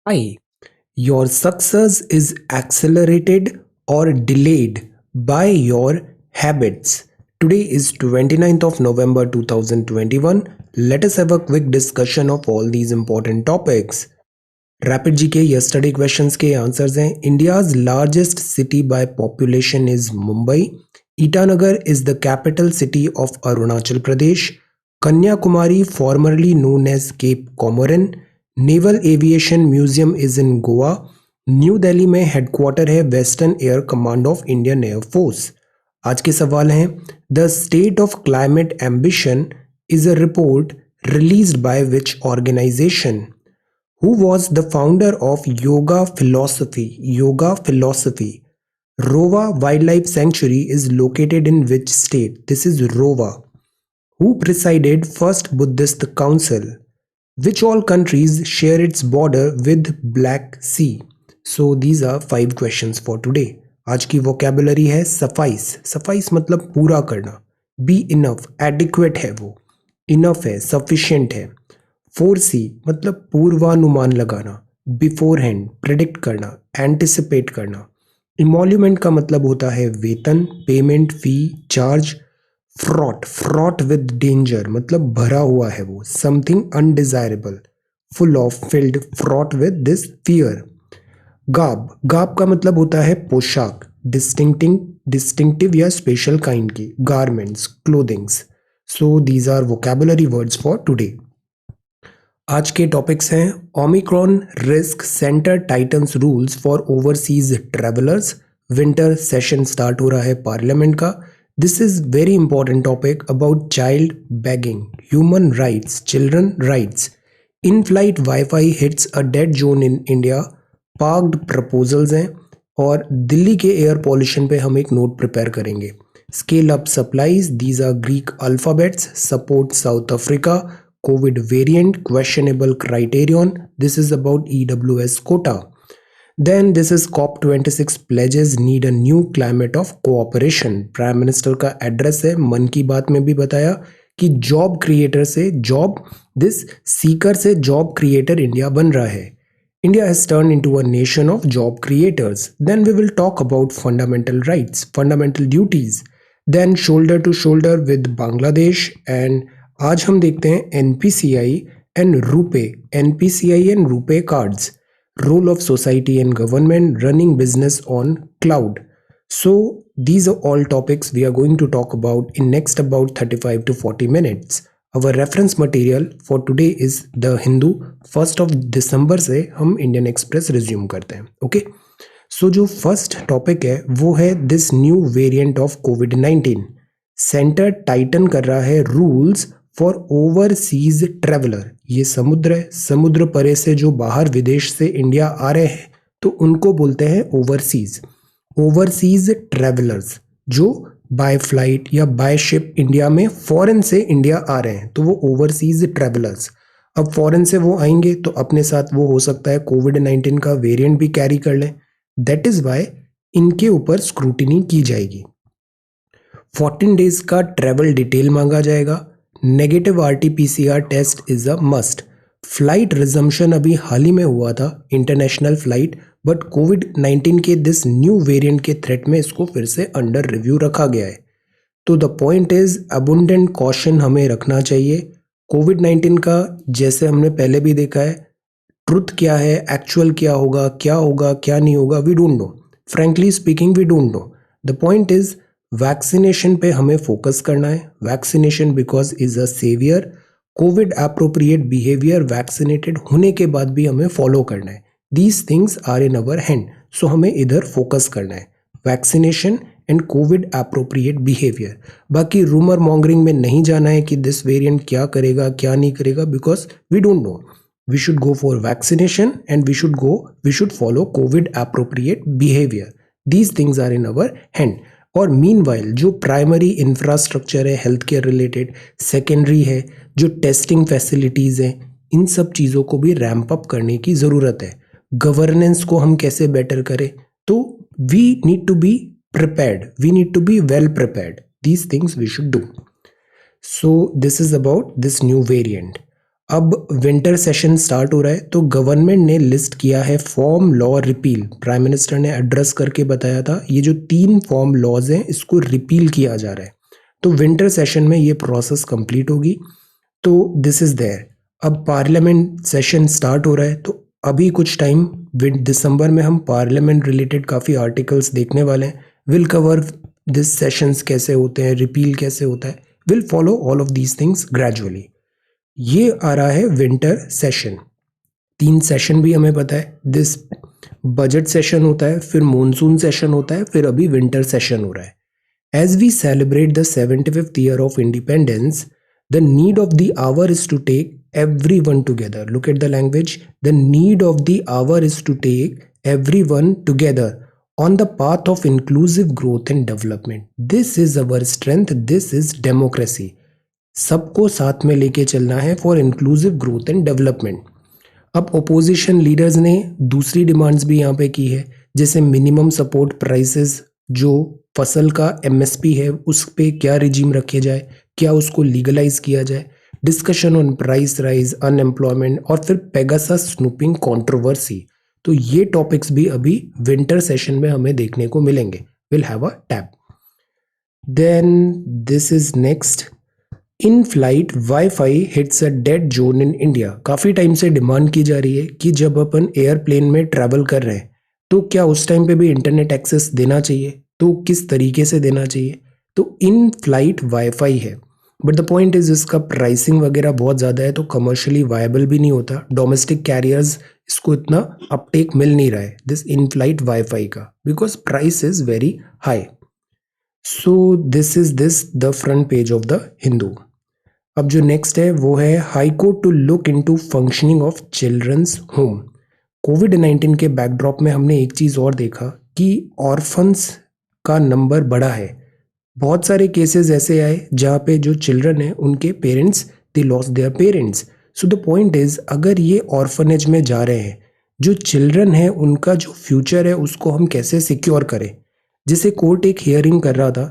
Hi, your success is accelerated or delayed by your habits. Today is 29th of November 2021. Let us have a quick discussion of all these important topics. Rapid G K yesterday questions के answers हैं. India's largest city by population is Mumbai. Itanagar is the capital city of Arunachal Pradesh. Kanyakumari formerly known as cape Comorin. Naval aviation museum is in Goa. New Delhi में headquarter है western air command of Indian air force. आज के सवाल हैं. The state of climate ambition is a report released by which organization. Who was the founder of yoga philosophy? Yoga philosophy. Rowa Wildlife Sanctuary is located in which state? This is Rowa. Who presided first Buddhist council? Which all countries share its border with Black Sea? So these are 5 questions for today. आज की vocabulary है suffice. Suffice मतलब पूरा करना. Be enough. Adequate है वो. Enough है. Sufficient है. फोरसी मतलब पूर्वानुमान लगाना. बिफोर हैंड प्रिडिक्ट करना. एंटिसिपेट करना. इमोल्यूमेंट का मतलब होता है वेतन, payment, fee, charge. Fraught fraught with danger मतलब भरा हुआ है वो. Something undesirable. Full of, filled, fraught with this fear. Garb garb का मतलब होता है पोशाक. डिस्टिंक्टिव या स्पेशल काइंड की. Garments, clothings. So these are vocabulary words for today. आज के टॉपिक्स हैं. Omicron risk centre tightens rules for overseas travellers. Winter session start हो रहा है पार्लियामेंट का. This is very important topic about child begging, human rights, children rights. In flight wifi hits a dead zone in India. Parked proposals हैं. और दिल्ली के air pollution पे हम एक नोट प्रिपेयर करेंगे. Scale up supplies, these are Greek alphabets. Support South Africa. COVID variant, questionable criterion. This is about EWS quota. Then this is COP26 pledges need a new climate of cooperation. Prime minister का address है. मन की बात में भी बताया कि job creator से जॉब, दिस सीकर से जॉब क्रिएटर इंडिया बन रहा है. India has turned into a nation of job creators. Then we will talk about fundamental rights, fundamental duties. Then shoulder to shoulder with Bangladesh. And आज हम देखते हैं NPCI and RuPay. NPCI and RuPay cards. Role of society and government. Running business on cloud. So these are all topics we are going to talk about in next about 35 to 40 minutes. Our reference material for today is The Hindu. 1st of December से हम Indian express resume करते हैं. Okay. सो जो first topic है वो है this new variant of covid. Centre Titan कर रहा है रूल्स फॉर ओवरसीज ट्रेवलर. ये समुद्र है. समुद्र परे से जो बाहर विदेश से इंडिया आ रहे हैं तो उनको बोलते हैं ओवरसीज. ओवरसीज ट्रेवलर्स जो बाय फ्लाइट या बाय शिप इंडिया में फॉरेन से इंडिया आ रहे हैं तो वो ओवरसीज ट्रेवलर्स. अब फॉरेन से वो आएंगे तो अपने साथ वो हो सकता है कोविड-19 का वेरिएंट भी कैरी कर लें. दैट इज वाई इनके ऊपर स्क्रूटिनी की जाएगी. 14 डेज का ट्रेवल डिटेल मांगा जाएगा. Negative RTPCR test is a must. Flight resumption अभी हाल ही में हुआ था इंटरनेशनल फ्लाइट, बट कोविड-19 के दिस न्यू वेरिएंट के थ्रेट में इसको फिर से अंडर रिव्यू रखा गया है. तो द पॉइंट इज अबुंडेंट कॉशन हमें रखना चाहिए. कोविड-19 का जैसे हमने पहले भी देखा है, ट्रुथ क्या है, एक्चुअल क्या होगा, क्या नहीं होगा, we don't know. Frankly speaking we don't know. The point is vaccination पे हमें फोकस करना है. Vaccination because is a saviour. Covid appropriate behaviour vaccinated होने के बाद भी हमें फॉलो करना है. These things are in our hand. So हमें इधर फोकस करना है. Vaccination and Covid appropriate behaviour. बाकी रूमर मॉन्गरिंग में नहीं जाना है कि दिस वेरिएंट क्या करेगा क्या नहीं करेगा, because we don't know. We should go for vaccination and we should follow COVID appropriate behaviour. These things are in our hand. और मीनवाइल जो प्राइमरी इंफ्रास्ट्रक्चर है हेल्थ केयर रिलेटेड, सेकेंडरी है, जो टेस्टिंग फैसिलिटीज़ हैं, इन सब चीज़ों को भी रैम्प अप करने की ज़रूरत है. गवर्नेंस को हम कैसे बेटर करें, तो we need to be prepared. We need to be well prepared. These things we should do. So this is about this new variant. अब विंटर सेशन स्टार्ट हो रहा है तो गवर्नमेंट ने लिस्ट किया है form law repeal. Prime minister ने address करके बताया था ये जो 3 फॉर्म लॉज हैं इसको रिपील किया जा रहा है। तो विंटर सेशन में ये प्रोसेस कंप्लीट होगी। तो दिस इज देयर। अब पार्लियामेंट सेशन स्टार्ट हो रहा है तो अभी कुछ टाइम दिसंबर में हम पार्लियामेंट रिलेटेड काफ़ी आर्टिकल्स देखने वाले हैं। विल कवर दिस सेशंस कैसे होते हैं, रिपील कैसे होता है, will follow all of these things gradually. ये आ रहा है विंटर सेशन। 3 सेशन भी हमें पता है। दिस बजट सेशन होता है, फिर मॉनसून सेशन होता है, फिर अभी विंटर सेशन हो रहा है। As we celebrate the 75th year of independence, the need of the hour is to take everyone together. Look at the language. The need of the hour is to take everyone together on the path of inclusive growth and development. This is our strength. This is democracy. सबको साथ में लेके चलना है for inclusive growth and development. अब opposition leaders ने दूसरी demands भी यहाँ पे की है, जैसे मिनिमम सपोर्ट प्राइसेस, जो फसल का एमएसपी है उस पे क्या रिजीम रखे जाए, क्या उसको लीगलाइज किया जाए, discussion on price rise, unemployment और फिर पेगासस स्नूपिंग कंट्रोवर्सी। तो ये टॉपिक्स भी अभी विंटर सेशन में हमें देखने को मिलेंगे। Will have a tab. Then this is next. In flight wifi hits a dead zone in India. काफ़ी टाइम से डिमांड की जा रही है कि जब अपन एयरप्लेन में ट्रैवल कर रहे हैं तो क्या उस टाइम पे भी इंटरनेट एक्सेस देना चाहिए, तो किस तरीके से देना चाहिए। तो इन फ्लाइट वाईफाई है, बट द पॉइंट इज इसका प्राइसिंग वगैरह बहुत ज़्यादा है तो कमर्शियली वायबल भी नहीं होता। डोमेस्टिक कैरियर्स इसको इतना अपटेक मिल नहीं रहा है दिस इन फ्लाइट वाईफाई का, because price is very high. So this is the front page of the Hindu. अब जो नेक्स्ट है वो है high court to look into functioning of children's home. कोविड-19 के बैकड्रॉप में हमने एक चीज़ और देखा कि ऑर्फन्स का नंबर बढ़ा है। बहुत सारे केसेस ऐसे आए जहाँ पे जो चिल्ड्रन है उनके parents they lost their parents. So the point is अगर ये ऑर्फनेज में जा रहे हैं, जो चिल्ड्रन है उनका जो फ्यूचर है उसको हम कैसे सिक्योर करें। जैसे कोर्ट एक हियरिंग कर रहा था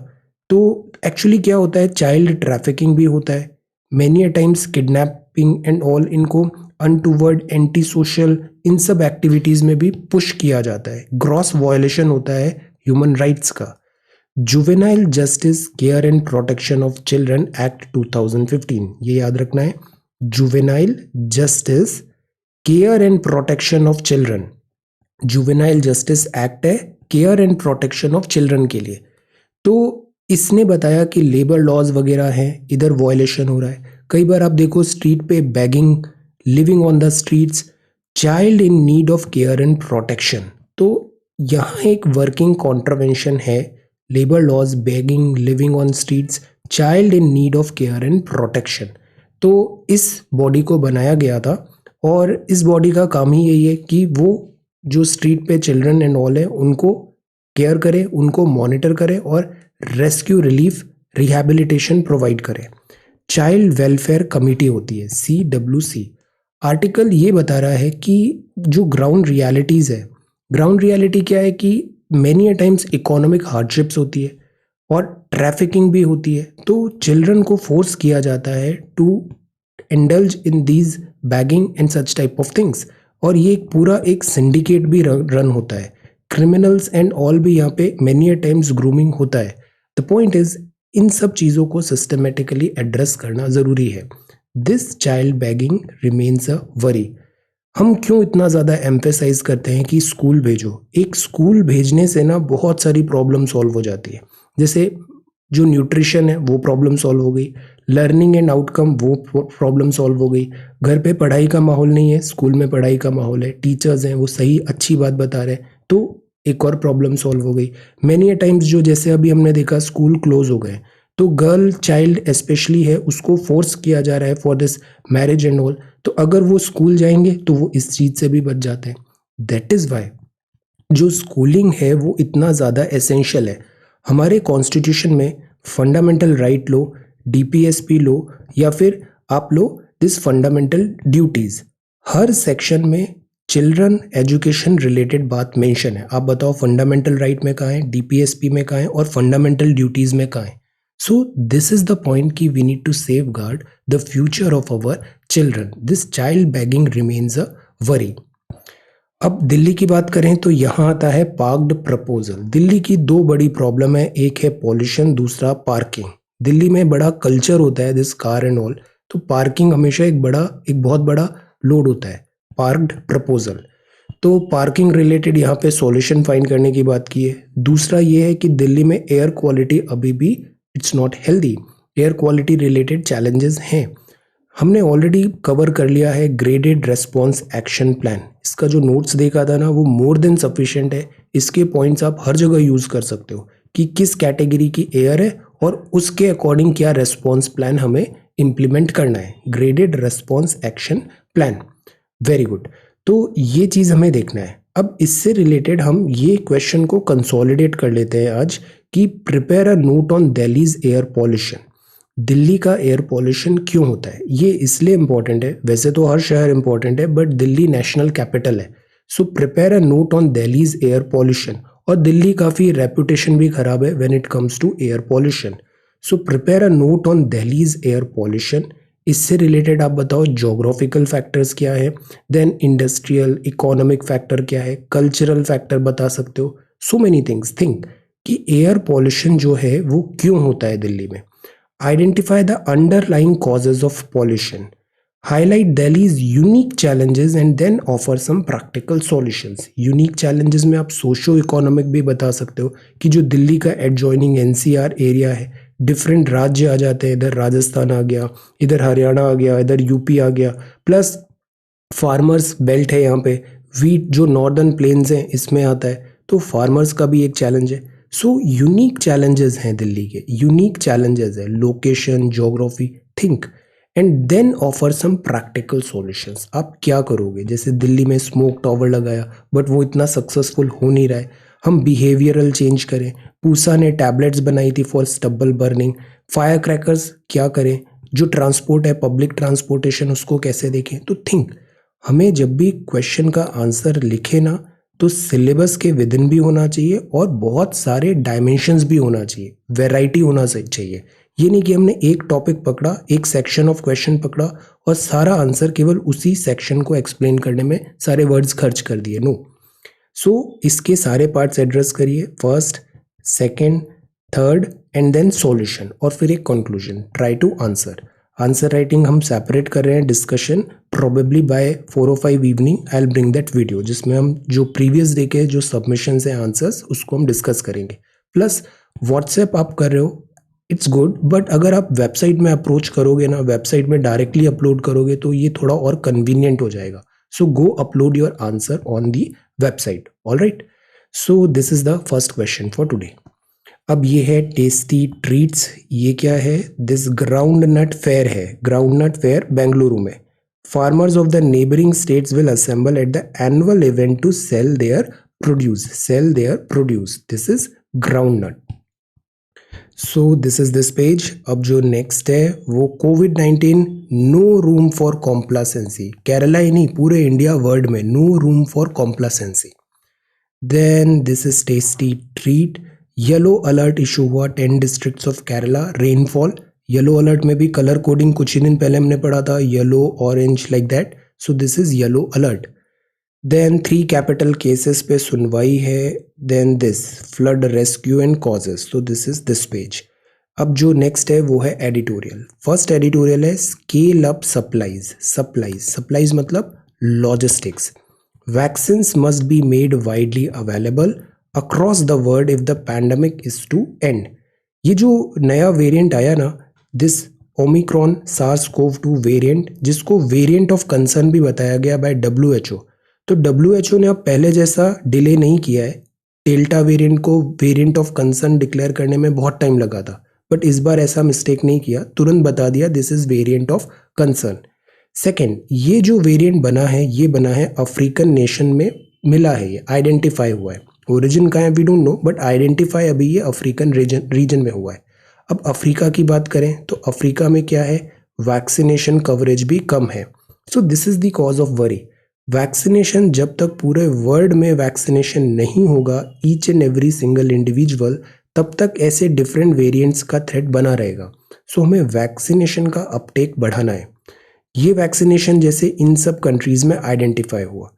तो एक्चुअली क्या होता है, चाइल्ड ट्रैफिकिंग भी होता है, many a times kidnapping and all, इनको अनटूवर्ड, एंटी सोशल, इन सब एक्टिविटीज़ में भी पुश किया जाता है। ग्रॉस वायलेशन होता है ह्यूमन राइट्स का। Juvenile justice care and protection of children act 2015, ये याद रखना है। Juvenile justice care and protection of children, juvenile justice act है care and protection of children के लिए। तो इसने बताया कि लेबर लॉज वगैरह हैं, इधर वायलेशन हो रहा है। कई बार आप देखो स्ट्रीट पे begging, living on the streets, child in need of care and protection. तो यहाँ एक वर्किंग कॉन्ट्रवेंशन है, labour laws, begging, living on streets, child in need of care and protection. तो इस बॉडी को बनाया गया था और इस बॉडी का काम ही यही है कि वो जो स्ट्रीट पे चिल्ड्रन एंड ऑल है उनको केयर करे, उनको मॉनिटर करे और रेस्क्यू, रिलीफ, रिहैबिलिटेशन प्रोवाइड करे। चाइल्ड वेलफेयर कमेटी होती है, CWC। आर्टिकल ये बता रहा है कि जो ग्राउंड रियलिटीज़ है, ग्राउंड रियलिटी क्या है कि many a times economic hardships होती है और ट्रैफिकिंग भी होती है, तो चिल्ड्रन को फोर्स किया जाता है to indulge in these begging and such type of things. और ये पूरा एक सिंडिकेट भी रन होता है, क्रिमिनल्स एंड ऑल भी यहाँ पे मैनी अ टाइम्स ग्रूमिंग होता है। द पॉइंट इज इन सब चीज़ों को सिस्टमेटिकली एड्रेस करना ज़रूरी है। This child bagging remains a worry. हम क्यों इतना ज़्यादा एम्फेसाइज करते हैं कि स्कूल भेजो। एक स्कूल भेजने से ना बहुत सारी प्रॉब्लम सॉल्व हो जाती है। जैसे जो न्यूट्रिशन है वो प्रॉब्लम सॉल्व हो गई, लर्निंग एंड आउटकम वो प्रॉब्लम सॉल्व हो गई। घर पे पढ़ाई का माहौल नहीं है, स्कूल में पढ़ाई का माहौल है, टीचर्स हैं वो सही अच्छी बात बता रहे हैं, तो एक और प्रॉब्लम सॉल्व हो गई। मैनी अ टाइम्स जो जैसे अभी हमने देखा स्कूल क्लोज हो गए तो गर्ल चाइल्ड स्पेशली है उसको फोर्स किया जा रहा है for this marriage and all, तो अगर वो स्कूल जाएंगे तो वो इस चीज़ से भी बच जाते हैं। दैट इज़ वाई जो स्कूलिंग है वो इतना ज़्यादा एसेंशियल है। हमारे कॉन्स्टिट्यूशन में फंडामेंटल राइट लो, DPSP लो या फिर आप लो दिस फंडामेंटल ड्यूटीज़, हर सेक्शन में चिल्ड्रन एजुकेशन रिलेटेड बात मेंशन है। आप बताओ फंडामेंटल राइट में कहाँ है, DPSP में कहाँ है और फंडामेंटल ड्यूटीज़ में कहाँ है। So this is the point कि we need to safeguard the future of our children. This child begging remains a worry. अब दिल्ली की बात करें तो यहाँ आता है पार्क्ड प्रपोजल। दिल्ली की दो बड़ी प्रॉब्लम है, एक है पॉल्यूशन, दूसरा पार्किंग। दिल्ली में बड़ा कल्चर होता है दिस कार एंड ऑल, तो पार्किंग हमेशा एक बहुत बड़ा लोड होता है। पार्क्ड प्रपोजल, तो पार्किंग रिलेटेड यहाँ पे सॉल्यूशन फाइंड करने की बात की है। दूसरा ये है कि दिल्ली में एयर क्वालिटी अभी भी it's not healthy. Air quality related challenges हैं, हमने ऑलरेडी कवर कर लिया है ग्रेडेड रेस्पॉन्स एक्शन प्लान। इसका जो नोट्स देखा था ना वो मोर देन सफिशिएंट है। इसके पॉइंट्स आप हर जगह यूज़ कर सकते हो कि किस कैटेगरी की एयर है और उसके अकॉर्डिंग क्या रेस्पॉन्स प्लान हमें इम्प्लीमेंट करना है। Graded response action plan, very good. तो ये चीज़ हमें देखना है। अब इससे रिलेटेड हम ये क्वेश्चन को कंसोलिडेट कर लेते हैं आज कि prepare a note on Delhi's air pollution. Delhi का एयर पॉल्यूशन क्यों होता है, ये इसलिए इम्पॉर्टेंट है, वैसे तो हर शहर इम्पॉर्टेंट है बट दिल्ली नेशनल कैपिटल है। So prepare a note on Delhi's air pollution. और दिल्ली काफ़ी रेपुटेशन भी खराब है when it comes to air pollution. So prepare a note on Delhi's air pollution. इससे रिलेटेड आप बताओ जोग्राफिकल फैक्टर्स क्या है, देन इंडस्ट्रियल इकोनॉमिक फैक्टर क्या है, कल्चरल फैक्टर बता सकते हो। So many things. थिंक कि एयर पॉल्यूशन जो है वो क्यों होता है दिल्ली में। Identify the underlying causes of pollution. Highlight Delhi's unique challenges and then offer some practical solutions. Unique challenges में आप सोशो इकोनॉमिक भी बता सकते हो कि जो दिल्ली का एडजॉइनिंग एनसीआर एरिया है, डिफरेंट राज्य आ जाते हैं, इधर राजस्थान आ गया, इधर हरियाणा आ गया, इधर यूपी आ गया, प्लस फार्मर्स बेल्ट है यहाँ पे, वीट जो नॉर्दर्न प्लेन्स हैं इसमें आता है, तो फार्मर्स का भी एक चैलेंज है। सो यूनिक चैलेंजेस हैं दिल्ली के, यूनिक चैलेंजेस है, location, geography, think and then offer some practical solutions. आप क्या करोगे, जैसे दिल्ली में स्मोक टॉवर लगाया बट वो इतना सक्सेसफुल हो नहीं रहा है, हम बिहेवियरल चेंज करें। पूसा ने टैबलेट्स बनाई थी for stubble burning. Fire crackers क्या करें, जो ट्रांसपोर्ट है पब्लिक ट्रांसपोर्टेशन उसको कैसे देखें। तो थिंक, हमें जब भी क्वेश्चन का आंसर लिखे ना तो सिलेबस के विद इन भी होना चाहिए और बहुत सारे डायमेंशंस भी होना चाहिए, वैरायटी होना चाहिए। ये नहीं कि हमने एक टॉपिक पकड़ा, एक सेक्शन ऑफ क्वेश्चन पकड़ा और सारा आंसर केवल उसी सेक्शन को एक्सप्लेन करने में सारे वर्ड्स खर्च कर दिए। नो। सो इसके सारे पार्ट्स एड्रेस करिए, first, second, third and then solution, और फिर एक conclusion. Try to answer. Answer writing हम सेपरेट कर रहे हैं, discussion probably by 4 or 5 evening I will bring that video, जिसमें हम जो प्रीवियस डे के जो सबमिशन है आंसर्स उसको हम डिस्कस करेंगे। प्लस व्हाट्सएप आप कर रहे हो, इट्स गुड, बट अगर आप वेबसाइट में अप्रोच करोगे ना, वेबसाइट में डायरेक्टली अपलोड करोगे तो ये थोड़ा और कन्वीनियंट हो जाएगा। So go upload your answer on the website. Alright, so this is the first question for today. अब ये है टेस्टी ट्रीट्स। ये क्या है, दिस ग्राउंड नट फेयर है, ग्राउंड नट फेयर बेंगलुरु में। Farmers of the neighbouring states will assemble at the annual event to sell their produce. This is groundnut. So this is this page. अब जो next है वो कोविड-19 no room for complacency. Kerala ही नहीं, पूरे India world में no room for complacency. Then this is tasty treat. Yellow alert issue हुआ 10 districts of Kerala, rainfall. Yellow alert में भी कलर कोडिंग कुछ ही दिन पहले हमने पढ़ा था, yellow, orange, like that. So this is yellow alert. Then 3 capital cases पे सुनवाई है। Then this flood rescue and causes. So this is this page. अब जो नेक्स्ट है वो है एडिटोरियल। फर्स्ट एडिटोरियल है स्केल अप सप्लाईज मतलब logistics. Vaccines must be made widely available across the world if the pandemic is to end. ये जो नया वेरिएंट आया ना, दिस ओमिक्रॉन SARS-CoV-2 वेरिएंट, जिसको वेरिएंट ऑफ कंसर्न भी बताया गया बाय WHO। तो WHO ने अब पहले जैसा डिले नहीं किया है। डेल्टा वेरिएंट को वेरिएंट ऑफ कंसर्न डिक्लेयर करने में बहुत टाइम लगा था, बट इस बार ऐसा मिस्टेक नहीं किया, तुरंत बता दिया this is variant of concern. Second, ये जो वेरिएंट बना है ये बना है अफ्रीकन नेशन में मिला है, ये आइडेंटिफाई हुआ है। ओरिजिन कहाँ है we don't know, but identify अभी ये अफ्रीकन रीजन में हुआ है। अब अफ्रीका की बात करें तो अफ्रीका में क्या है, वैक्सीनेशन कवरेज भी कम है। सो this is the cause of worry. Vaccination, जब तक पूरे वर्ल्ड में वैक्सीनेशन नहीं होगा each and every single individual, तब तक ऐसे डिफरेंट वेरिएंट्स का थ्रेट बना रहेगा। सो हमें वैक्सीनेशन का अपटेक बढ़ाना है। ये वैक्सीनेशन जैसे इन सब कंट्रीज में आइडेंटिफाई हुआ।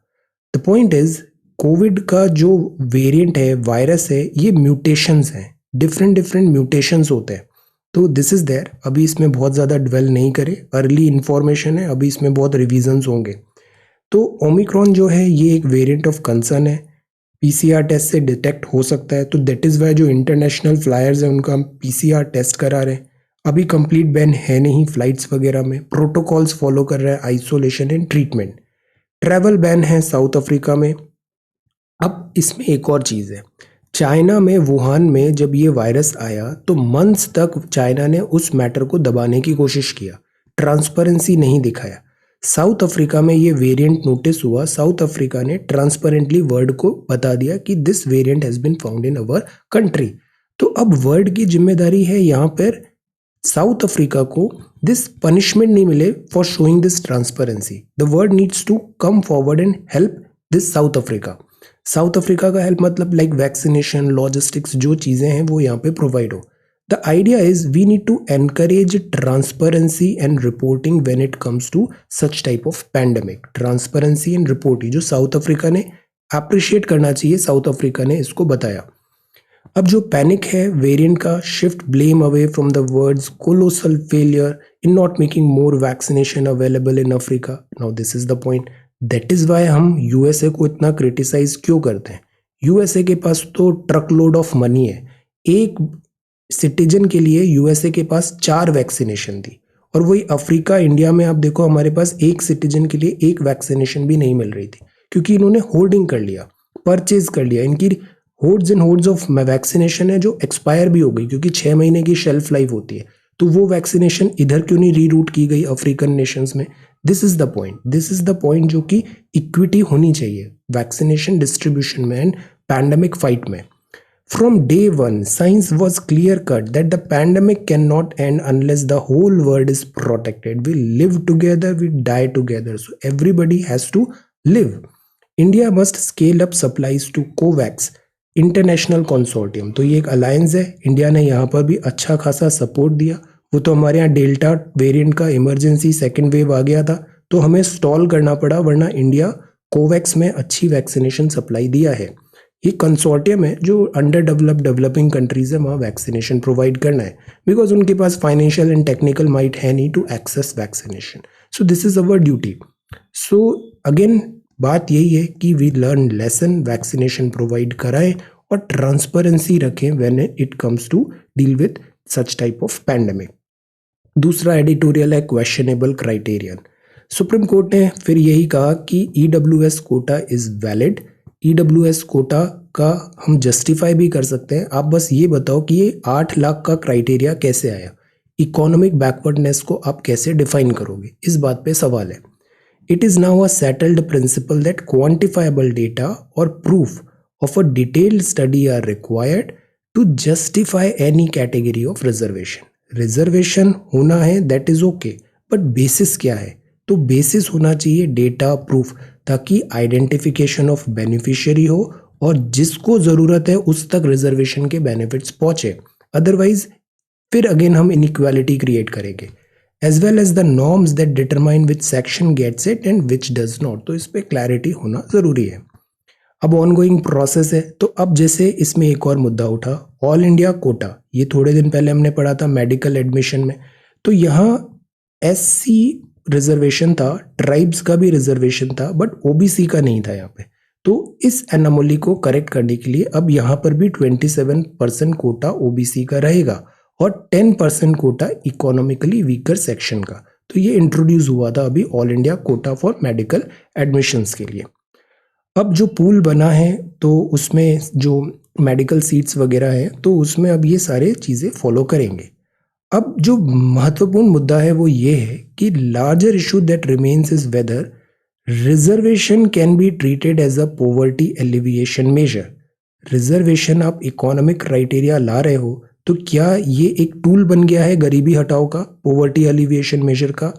द पॉइंट इज, कोविड का जो वेरिएंट है, वायरस है, ये म्यूटेशंस हैं, डिफरेंट डिफरेंट म्यूटेशंस होते हैं। तो दिस इज देयर, अभी इसमें बहुत ज़्यादा डिवेल नहीं करें, अर्ली इन्फॉर्मेशन है, अभी इसमें बहुत रिविजन्स होंगे। तो ओमिक्रॉन जो है ये एक वेरिएंट ऑफ कंसर्न है, पीसीआर टेस्ट से डिटेक्ट हो सकता है। तो दैट इज़ वाई जो इंटरनेशनल फ्लायर्स हैं उनका हम पीसीआर टेस्ट करा रहे हैं। अभी कंप्लीट बैन है नहीं फ्लाइट्स वगैरह में, प्रोटोकॉल्स फॉलो कर रहे हैं, isolation and treatment. Travel ban है साउथ अफ्रीका में। अब इसमें एक और चीज़ है, चाइना में वुहान में जब ये वायरस आया तो मंथ्स तक चाइना ने उस मैटर को दबाने की कोशिश किया, ट्रांसपेरेंसी नहीं दिखाया। साउथ अफ्रीका में ये वेरिएंट नोटिस हुआ, साउथ अफ्रीका ने ट्रांसपेरेंटली वर्ल्ड को बता दिया कि this variant has been found in our country. तो अब वर्ल्ड की जिम्मेदारी है यहाँ पर साउथ अफ्रीका को दिस पनिशमेंट नहीं मिले for showing this transparency. The world needs to come forward and help this South Africa. South Africa का हेल्प मतलब लाइक वैक्सीनेशन, लॉजिस्टिक्स, जो चीज़ें हैं वो यहाँ पे प्रोवाइड हो। The idea is we need to encourage transparency and reporting when it comes to such type of pandemic. Transparency and reporting जो साउथ अफ्रीका ने अप्रिशिएट करना चाहिए, साउथ अफ्रीका ने इसको बताया। अब जो पैनिक है वेरिएंट का, shift blame away from the world's colossal failure in not making more vaccination available in Africa. Now this is the point, that is why हम यूएसए को इतना क्रिटिसाइज क्यों करते हैं। यूएसए के पास तो ट्रक लोड ऑफ मनी है, एक सिटीजन के लिए यूएसए के पास 4 वैक्सीनेशन थी, और वही अफ्रीका, इंडिया में आप देखो हमारे पास एक सिटीजन के लिए एक वैक्सीनेशन भी नहीं मिल रही थी, क्योंकि इन्होंने होल्डिंग कर लिया, परचेज कर लिया। इनकी hoards and hoards of vaccination है जो एक्सपायर भी हो गई, क्योंकि 6 महीने की शेल्फ लाइफ होती है। तो वो वैक्सीनेशन इधर क्यों नहीं रीरूट की गई अफ्रीकन नेशंस में। This is the point, this is the point जो कि इक्विटी होनी चाहिए वैक्सीनेशन डिस्ट्रीब्यूशन में एंड पैंडेमिक फाइट में। From day one, science was clear cut that the pandemic cannot end unless the whole world is protected. We live together, we die together. So everybody has to live. India must scale up supplies to COVAX international consortium. तो ये एक alliance है, India ने यहाँ पर भी अच्छा खासा सपोर्ट दिया। वो तो हमारे यहाँ डेल्टा वेरिएंट का इमरजेंसी सेकेंड वेव आ गया था, तो हमें स्टॉल करना पड़ा, वरना इंडिया कोवैक्स में अच्छी वैक्सीनेशन सप्लाई दिया है। ये कंसोर्टियम है जो अंडर डेवलपिंग कंट्रीज है, वहाँ वैक्सीनेशन प्रोवाइड करना है, बिकॉज उनके पास फाइनेंशियल एंड टेक्निकल माइट है नहीं to access vaccination. So this is our duty. So again बात यही है कि we learn lesson, vaccination provide कराएं और ट्रांसपेरेंसी रखें when it comes to deal with such type of pandemic. दूसरा एडिटोरियल है क्वेश्चनेबल क्राइटेरियन। सुप्रीम कोर्ट ने फिर यही कहा कि EWS quota is valid. EWS quota का हम जस्टिफाई भी कर सकते हैं। आप बस ये बताओ कि ये 8 लाख का क्राइटेरिया कैसे आया, इकोनॉमिक बैकवर्डनेस को आप कैसे डिफाइन करोगे, इस बात पे सवाल है। It is now a settled principle that quantifiable data or proof of a detailed study are required to justify any category of reservation. Reservation होना है, that is okay, but basis क्या है? तो basis होना चाहिए डेटा प्रूफ, ताकि identification of beneficiary हो और जिसको ज़रूरत है उस तक रिजर्वेशन के बेनिफिट्स पहुँचे। अदरवाइज फिर अगेन हम इनइक्वालिटी क्रिएट करेंगे। as well as the norms that determine which section gets it and which does not। तो इस पे क्लैरिटी होना ज़रूरी है। अब ऑनगोइंग प्रोसेस है, तो अब जैसे इसमें एक और मुद्दा उठा, ऑल इंडिया कोटा, ये थोड़े दिन पहले हमने पढ़ा था मेडिकल एडमिशन में। तो यहाँ एससी रिजर्वेशन था, ट्राइब्स का भी रिजर्वेशन था, बट ओबीसी का नहीं था यहाँ पे। तो इस एनोमली को करेक्ट करने के लिए अब यहाँ पर भी 27% कोटा ओबीसी का रहेगा और 10% कोटा इकोनॉमिकली वीकर सेक्शन का। तो ये इंट्रोड्यूस हुआ था अभी all India quota for medical admissions के लिए। अब जो पूल बना है तो उसमें जो मेडिकल सीट्स वगैरह है तो उसमें अब ये सारे चीज़ें फॉलो करेंगे। अब जो महत्वपूर्ण मुद्दा है वो ये है कि larger issue that remains is whether reservation can be treated as a poverty alleviation measure. Reservation आप इकोनॉमिक क्राइटेरिया ला रहे हो तो क्या ये एक टूल बन गया है गरीबी हटाओ का, पॉवर्टी एलिविएशन मेजर का।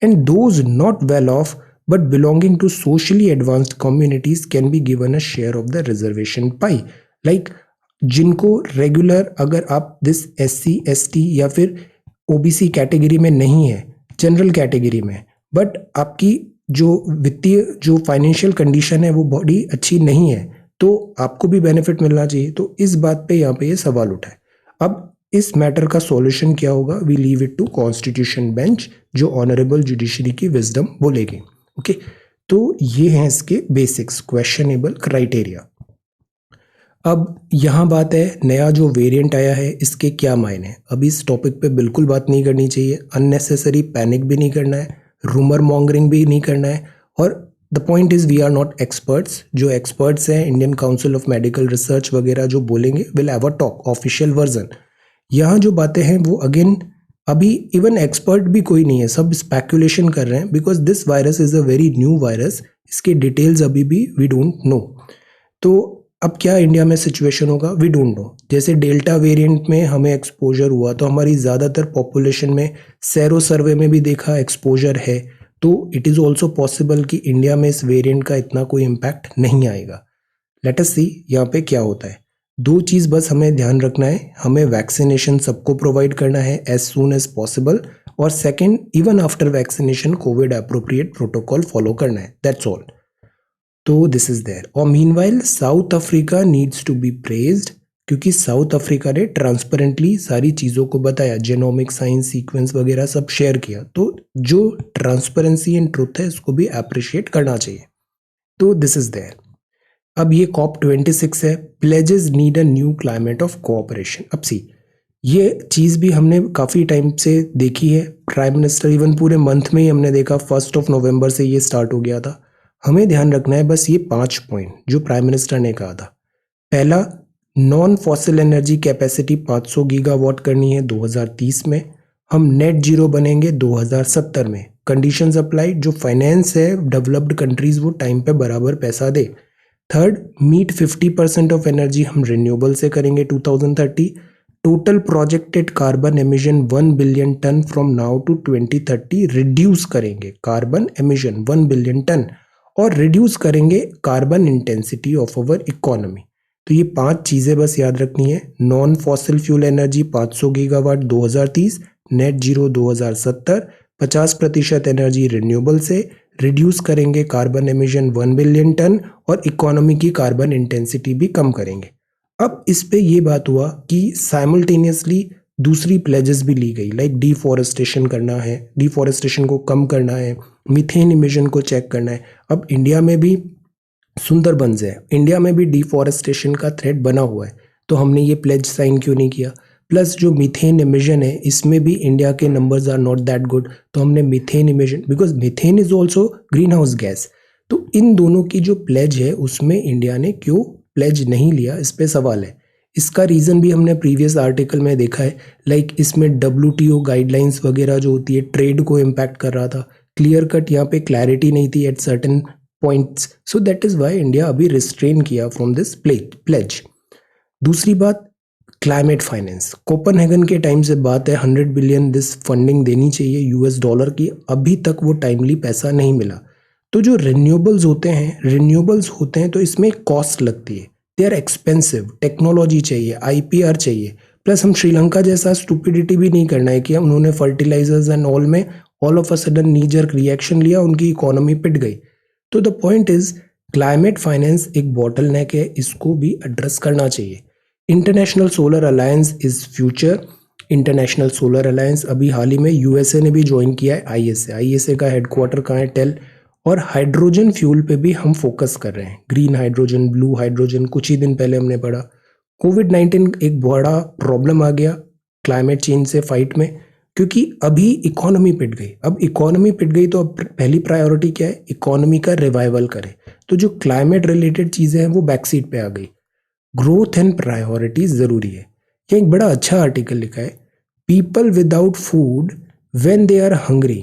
And those not well off but belonging to socially advanced communities can be given a share of the reservation pie. Like जिनको रेगुलर, अगर आप दिस SC ST या फिर OBC कैटेगरी में नहीं है, जनरल कैटेगरी में, बट आपकी जो वित्तीय जो फाइनेंशियल कंडीशन है वो बड़ी अच्छी नहीं है, तो आपको भी बेनिफिट मिलना चाहिए। तो इस बात पे यहाँ पे ये सवाल उठा है। अब इस मैटर का सॉल्यूशन क्या होगा, we leave it to constitution bench, जो ऑनरेबल जुडिशरी की विजडम बोलेगी। ओके, तो ये हैं इसके बेसिक्स, क्वेश्चनेबल क्राइटेरिया। अब यहाँ बात है, नया जो वेरिएंट आया है इसके क्या मायने हैं। अभी इस टॉपिक पे बिल्कुल बात नहीं करनी चाहिए, अननेसेसरी पैनिक भी नहीं करना है, रूमर मॉन्गरिंग भी नहीं करना है। और the point is we are not experts. जो एक्सपर्ट्स हैं, Indian Council of Medical Research वगैरह जो बोलेंगे, will have a talk, official version. यहाँ जो बातें हैं वो अगेन अभी इवन एक्सपर्ट भी कोई नहीं है, सब स्पेकुलेशन कर रहे हैं, because this virus is a very new virus, इसके डिटेल्स अभी भी वी डोंट नो। तो अब क्या इंडिया में सिचुएशन होगा, वी डोंट नो। जैसे डेल्टा वेरिएंट में हमें एक्सपोजर हुआ, तो हमारी ज़्यादातर पॉपुलेशन में सेरो सर्वे में भी देखा एक्सपोजर है, तो इट इज़ ऑल्सो पॉसिबल कि इंडिया में इस वेरिएंट का इतना कोई इम्पैक्ट नहीं आएगा। लेट अस सी यहाँ पे क्या होता है। दो चीज़ बस हमें ध्यान रखना है, हमें वैक्सीनेशन सबको प्रोवाइड करना है एज सून एज पॉसिबल, और second, even after vaccination COVID appropriate protocol follow करना है, दैट्स ऑल। तो दिस इज देयर। और meanwhile South Africa needs to be praised, क्योंकि साउथ अफ्रीका ने ट्रांसपेरेंटली सारी चीज़ों को बताया, जेनोमिक साइंस सीक्वेंस वगैरह सब शेयर किया, तो जो ट्रांसपेरेंसी एंड ट्रुथ है इसको भी अप्रिशिएट करना चाहिए। तो दिस इज देयर। अब ये COP26 है, pledges need a new climate of cooperation. अब सी, ये चीज़ भी हमने काफ़ी टाइम से देखी है, प्राइम मिनिस्टर इवन पूरे मंथ में ही हमने देखा, 1 नवंबर से ये स्टार्ट हो गया था। हमें ध्यान रखना है बस ये 5 पॉइंट जो प्राइम मिनिस्टर ने कहा था। पहला, non fossil energy capacity 500 gigawatt करनी है 2030 में, हम नेट जीरो बनेंगे 2070 में। कंडीशंस अप्लाई, जो फाइनेंस है डेवलप्ड कंट्रीज वो टाइम पे बराबर पैसा दे। थर्ड, मीट 50% ऑफ एनर्जी हम रिन्यूएबल से करेंगे 2030। Total projected carbon emission 1 billion ton from now to 2030 reduce करेंगे कार्बन एमिशन 1 बिलियन टन, और रिड्यूस करेंगे carbon intensity of our economy. तो ये 5 चीज़ें बस याद रखनी है। Non fossil fuel energy 500 gigawatt 2030, net zero 2070, 50% energy renewable से, रिड्यूस करेंगे कार्बन एमिशन 1 बिलियन टन, और इकोनॉमी की कार्बन इंटेंसिटी भी कम करेंगे। अब इस पे ये बात हुआ कि साइमल्टेनियसली दूसरी प्लेजेस भी ली गई, लाइक डिफॉरेस्टेशन करना है, डिफॉरेस्टेशन को कम करना है, मीथेन इमिशन को चेक करना है। अब इंडिया में भी सुंदरबंस है, इंडिया में भी डिफॉरेस्टेशन का थ्रेट बना हुआ है, तो हमने ये प्लेज साइन क्यों नहीं किया। प्लस जो मीथेन इमिशन है इसमें भी इंडिया के numbers are not that good, तो हमने methane emission, because methane is also green house gas, तो इन दोनों की जो प्लेज है उसमें इंडिया ने क्यों प्लेज नहीं लिया, इस पे सवाल है। इसका रीज़न भी हमने प्रीवियस आर्टिकल में देखा है, लाइक इसमें WTO गाइडलाइंस वगैरह जो होती है ट्रेड को इम्पैक्ट कर रहा था, क्लियर कट यहाँ पे क्लैरिटी नहीं थी at certain points, so that is why India अभी रिस्ट्रेन किया फ्रॉम दिस प्लेज। दूसरी बात, क्लाइमेट फाइनेंस, कोपेनहेगन के टाइम से बात है 100 बिलियन दिस फंडिंग देनी चाहिए US डॉलर की, अभी तक वो टाइमली पैसा नहीं मिला। तो जो रिन्यूएबल्स होते हैं तो इसमें कॉस्ट लगती है, दे आर एक्सपेंसिव, टेक्नोलॉजी चाहिए, IPR चाहिए, प्लस हम श्रीलंका जैसा स्टूपिडिटी भी नहीं करना है कि उन्होंने फर्टिलाइजर्स एंड ऑल में all of a sudden knee jerk reaction लिया, उनकी इकोनॉमी पिट गई। तो the point is climate finance एक बॉटल नेक है, इसको भी एड्रेस करना चाहिए। International solar alliance is future, international solar alliance अभी हाल ही में USA ने भी ज्वाइन किया है, ISA का हेडक्वार्टर कहाँ है, टेल। और हाइड्रोजन फ्यूल पे भी हम फोकस कर रहे हैं, ग्रीन हाइड्रोजन, ब्लू हाइड्रोजन, कुछ ही दिन पहले हमने पढ़ा। कोविड-19 एक बड़ा प्रॉब्लम आ गया क्लाइमेट चेंज से फाइट में, क्योंकि अभी इकोनॉमी पिट गई। अब इकोनॉमी पिट गई तो अब पहली प्रायोरिटी क्या है, इकोनॉमी का रिवाइवल करें। तो जो क्लाइमेट रिलेटेड चीज़ें हैं वो बैकसीट पे आ गई, ग्रोथ एंड प्रायोरिटीज ज़रूरी है। ये एक बड़ा अच्छा आर्टिकल लिखा है, people without food when they are hungry,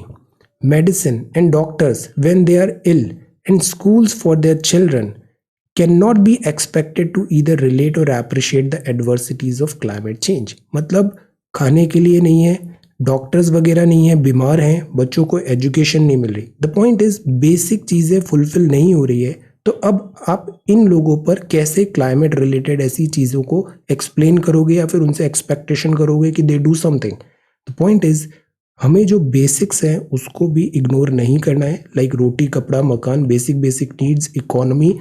medicine and doctors when they are ill, and schools for their children can not be expected to either relate or appreciate the adversities of climate change. मतलब खाने के लिए नहीं है, doctors वगैरह नहीं है, बीमार हैं, बच्चों को एजुकेशन नहीं मिल रही। द पॉइंट इज बेसिक चीज़ें फुलफिल नहीं हो रही है तो अब आप इन लोगों पर कैसे क्लाइमेट रिलेटेड ऐसी चीज़ों को एक्सप्लेन करोगे या फिर उनसे एक्सपेक्टेशन करोगे कि they do something. The point is हमें जो बेसिक्स हैं उसको भी इग्नोर नहीं करना है, लाइक रोटी कपड़ा मकान, basic basic needs, economy.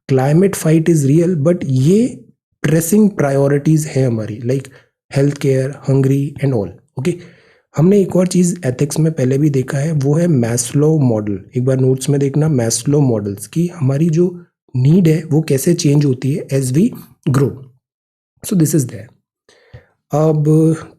Climate fight is real but ये प्रेसिंग प्रायोरिटीज है हमारी, like health care, Hungary and all. Okay, हमने एक और चीज एथिक्स में पहले भी देखा है, वो है मैस्लो मॉडल। एक बार नोट्स में देखना मैस्लो मॉडल्स की हमारी जो नीड है वो कैसे चेंज होती है as we grow. So this is there. अब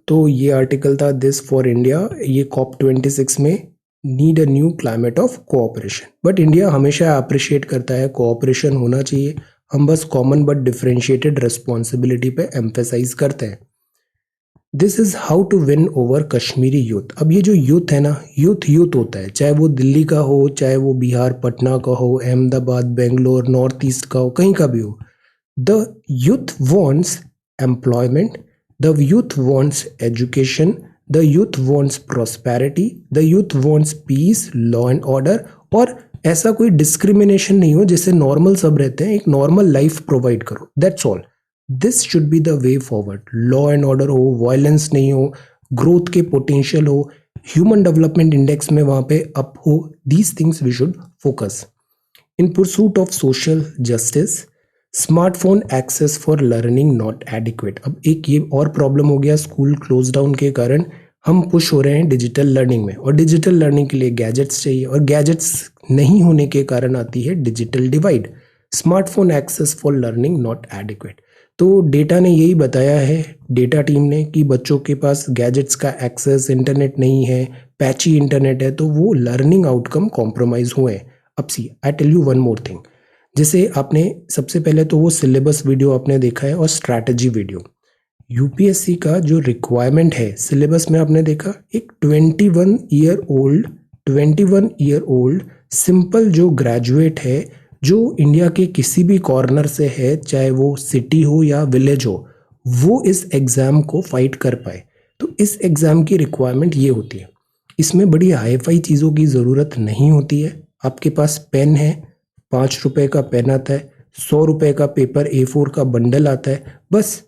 तो ये आर्टिकल था दिस फॉर इंडिया, ये COP26 में need a new climate of cooperation. But India हमेशा अप्रिशिएट करता है कोऑपरेशन होना चाहिए, हम बस कॉमन बट डिफरेंशिएटेड रिस्पॉन्सिबिलिटी पे एम्फेसाइज करते हैं। This is how to win over Kashmiri youth. अब ये जो यूथ है ना, यूथ यूथ होता है, चाहे वो दिल्ली का हो, चाहे वो बिहार पटना का हो, अहमदाबाद बेंगलोर नॉर्थ ईस्ट का हो, कहीं का भी हो। The youth wants employment, the youth wants education, the youth wants prosperity, the youth wants piece law and order. और ऐसा कोई डिस्क्रिमिनेशन नहीं हो, जैसे नॉर्मल सब रहते हैं, एक नॉर्मल लाइफ प्रोवाइड करो, that's all. This should be the way forward. Law and order हो, वायलेंस नहीं हो, ग्रोथ के पोटेंशियल हो, ह्यूमन डेवलपमेंट इंडेक्स में वहां पे अप हो, these things we should focus. In pursuit of social justice, smartphone access for learning not adequate. अब एक ये और प्रॉब्लम हो गया, स्कूल क्लोज डाउन के कारण हम पुश हो रहे हैं डिजिटल लर्निंग में, और डिजिटल लर्निंग के लिए गैजेट्स चाहिए, और गैजेट्स नहीं होने के कारण आती है digital divide. Smartphone access for learning not adequate. तो डेटा ने यही बताया है, डेटा टीम ने, कि बच्चों के पास गैजेट्स का एक्सेस, इंटरनेट नहीं है, पैची इंटरनेट है, तो वो लर्निंग आउटकम कॉम्प्रोमाइज हुए हैं। अब see I tell you one more thing. जैसे आपने सबसे पहले तो वो सिलेबस वीडियो आपने देखा है और स्ट्रैटेजी वीडियो। यूपीएससी का जो रिक्वायरमेंट है सिलेबस में आपने देखा, एक 21 ईयर ओल्ड सिंपल जो ग्रेजुएट है, जो इंडिया के किसी भी कॉर्नर से है, चाहे वो सिटी हो या विलेज हो, वो इस एग्ज़ाम को फाइट कर पाए। तो इस एग्ज़ाम की रिक्वायरमेंट ये होती है। इसमें बड़ी हाई फाई चीज़ों की ज़रूरत नहीं होती है। आपके पास पेन है, 5 रुपए का पेन आता है, 100 रुपए का पेपर A4 का बंडल आता है, बस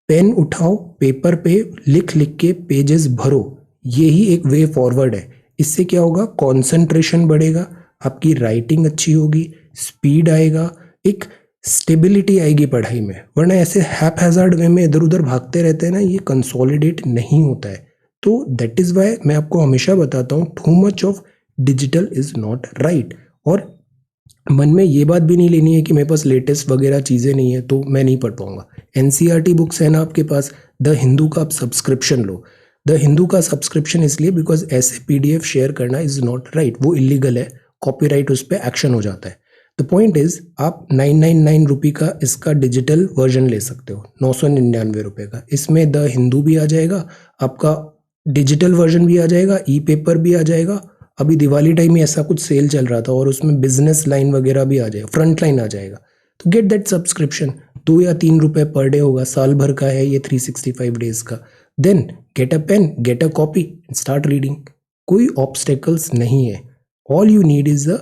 पेन उठाओ, पेपर पे लिख लिख के पेजेस भरो, यही एक वे फॉरवर्ड है। इससे क्या होगा, कंसंट्रेशन बढ़ेगा, आपकी राइटिंग अच्छी होगी, स्पीड आएगा, एक स्टेबिलिटी आएगी पढ़ाई में। वरना ऐसे हैप हैजार्ड वे में इधर उधर भागते रहते हैं ना, ये कंसोलिडेट नहीं होता है। तो दैट इज़ वाई मैं आपको हमेशा बताता हूँ, too much of digital is not right. और मन में ये बात भी नहीं लेनी है कि मेरे पास लेटेस्ट वगैरह चीज़ें नहीं है तो मैं नहीं पढ़ पाऊंगा। एनसीईआरटी बुक्स है ना आपके पास, द हिंदू का आप सब्सक्रिप्शन लो। द हिंदू का सब्सक्रिप्शन इसलिए बिकॉज ऐसे पीडीएफ शेयर करना इज नॉट राइट, वो इलीगल है, कॉपीराइट उस पर एक्शन हो जाता है। द पॉइंट इज आप 999 रुपये का इसका डिजिटल वर्जन ले सकते हो, 999 रुपये का। इसमें द हिंदू भी आ जाएगा, आपका डिजिटल वर्जन भी आ जाएगा, ई पेपर भी आ जाएगा। अभी दिवाली टाइम में ऐसा कुछ सेल चल रहा था और उसमें बिजनेस लाइन वगैरह भी आ जाएगा, फ्रंट लाइन आ जाएगा। तो गेट दैट सब्सक्रिप्शन, 2 या 3 रुपए पर डे होगा, साल भर का है ये, 365 डेज का। Then get a pen, get a copy, start reading. कोई ऑब्स्टेकल्स नहीं है, all you need is a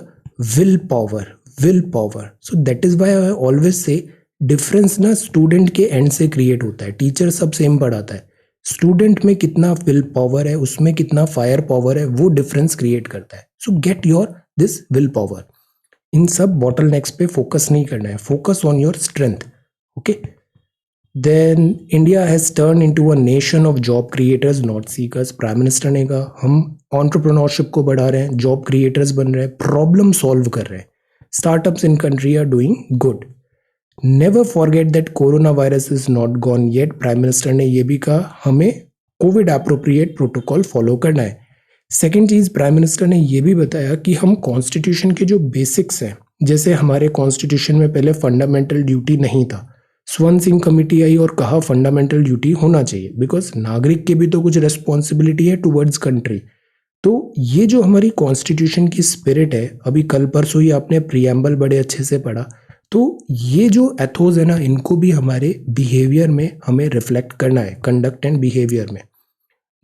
will power, will power. So that is why I always say difference ना स्टूडेंट के एंड से क्रिएट होता है। Teacher सब same पढ़ाता है, स्टूडेंट में कितना विल पावर है, उसमें कितना फायर पावर है, वो डिफरेंस क्रिएट करता है। So get your this will power. इन सब बॉटल नेक्स पे फोकस नहीं करना है, focus on your strength. Okay, then India has turn into a nation of job creators not seekers. Prime minister ने कहा हम एंटरप्रेन्योरशिप को बढ़ा रहे हैं, जॉब क्रिएटर्स बन रहे हैं, प्रॉब्लम सॉल्व कर रहे हैं। Startups in country are doing good. Never forget that corona virus is not gone yet. Prime minister ने यह भी कहा हमें कोविड अप्रोप्रिएट प्रोटोकॉल फॉलो करना है। सेकेंड चीज, प्राइम मिनिस्टर ने यह भी बताया कि हम कॉन्स्टिट्यूशन के जो बेसिक्स हैं, जैसे हमारे कॉन्स्टिट्यूशन में पहले फंडामेंटल ड्यूटी नहीं था, स्वर्ण सिंह कमेटी आई और कहा फंडामेंटल ड्यूटी होना चाहिए, बिकॉज नागरिक के भी तो कुछ रेस्पॉन्सिबिलिटी है टुवर्ड्स कंट्री। तो ये जो हमारी कॉन्स्टिट्यूशन की स्पिरिट है, अभी कल परसों ही आपने प्रियम्बल बड़े अच्छे से पढ़ा, तो ये जो एथोस है ना, इनको भी हमारे बिहेवियर में हमें रिफ्लेक्ट करना है, कंडक्ट एंड बिहेवियर में।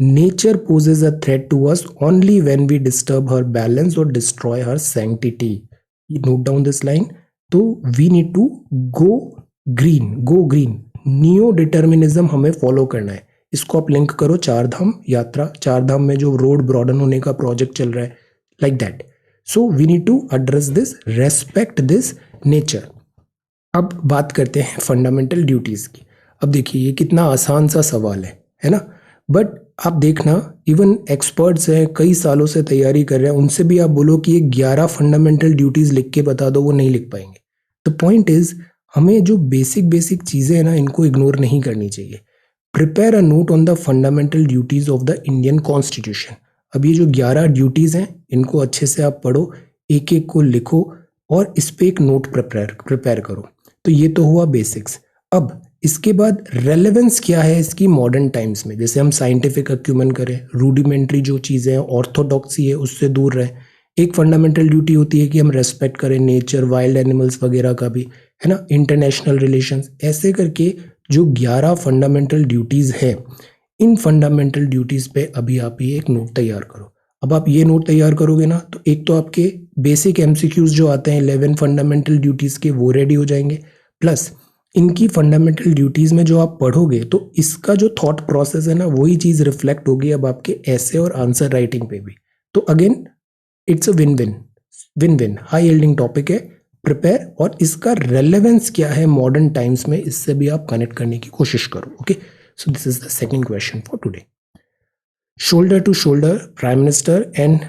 Nature poses a threat to us only when we disturb her balance और destroy her sanctity. Note down this line, तो we need to go green. Neo determinism हमें follow करना है। इसको आप लिंक करो चार धाम यात्रा, चार धाम में जो रोड ब्रॉडन होने का प्रोजेक्ट चल रहा है, like that. So we need to address this, respect this nature. अब बात करते हैं फंडामेंटल ड्यूटीज की। अब देखिए ये कितना आसान सा सवाल है ना। बट आप देखना, इवन एक्सपर्ट्स हैं, कई सालों से तैयारी कर रहे हैं, उनसे भी आप बोलो कि ये 11 फंडामेंटल ड्यूटीज लिख के बता दो, वो नहीं लिख पाएंगे। द पॉइंट इज, हमें जो बेसिक बेसिक चीजें हैं ना, इनको इग्नोर नहीं करनी चाहिए। Prepare a note on the fundamental duties of the Indian constitution. अब ये जो 11 ड्यूटीज हैं, इनको अच्छे से आप पढ़ो, एक एक को लिखो और इस पे एक नोट प्रिपेयर करो। तो ये तो हुआ बेसिक्स। अब इसके बाद रेलेवेंस क्या है इसकी मॉडर्न टाइम्स में। जैसे हम साइंटिफिक अक्यूमेंट करें, रूडिमेंट्री जो चीज़ें हैं, ऑर्थोडॉक्सी है, उससे दूर रहें। एक फंडामेंटल ड्यूटी होती है कि हम रेस्पेक्ट करें नेचर, वाइल्ड एनिमल्स वगैरह का भी, है ना, इंटरनेशनल रिलेशंस, ऐसे करके जो 11 फंडामेंटल ड्यूटीज़ हैं, इन फंडामेंटल ड्यूटीज़ पे अभी आप ये एक नोट तैयार करो। अब आप ये नोट तैयार करोगे ना, तो एक तो आपके बेसिक एमसीक्यूज जो आते हैं 11 फंडामेंटल ड्यूटीज़ के, वो रेडी हो जाएंगे। प्लस इनकी फंडामेंटल ड्यूटीज़ में जो आप पढ़ोगे, तो इसका जो थॉट प्रोसेस है ना, वही चीज़ रिफ्लेक्ट होगी अब आपके ऐसे और आंसर राइटिंग पे भी। तो again it's a win win, win win, high yielding topic है। प्रिपेयर, और इसका रेलेवेंस क्या है मॉडर्न टाइम्स में, इससे भी आप कनेक्ट करने की कोशिश करो। Okay, so this is the second question for today. Shoulder to shoulder, prime minister and